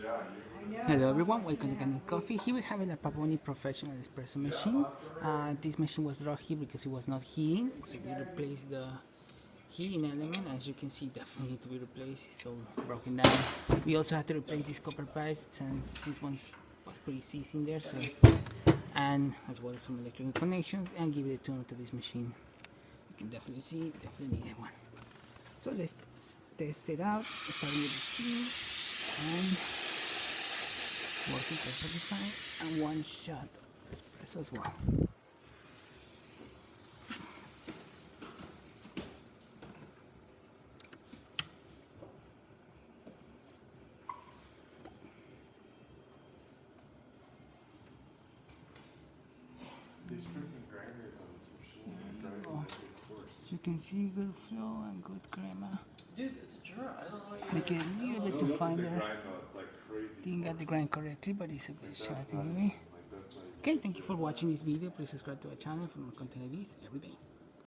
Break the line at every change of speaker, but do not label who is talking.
Hello everyone, welcome to Kanen Coffee. Here we have a Pavoni professional espresso machine. This machine was brought here because it was not heating, so we replaced the heating element. As you can see, definitely need to be replaced. It's so broken down. We also had to replace this copper pipe since this one was pretty seized in there, so and as well as some electrical connections, and give it a tune to this machine. You can definitely see, definitely need one. So let's test it out. Starting with the steam and working perfectly fine, and one shot of espresso as well.
These freaking grinders on this machine are driving like a course.
As you can see, good flow and good crema.
Dude, it's a jar. I don't know what
Make it a little bit
Look
too
at
fine
the
there.
grind though, it's like crazy.
Didn't get the grind correctly, but it's a good
Like,
shot
that's not
anyway.
even, like, that's not even
Okay, thank you for watching this video. Please subscribe to our channel for more content like this every day.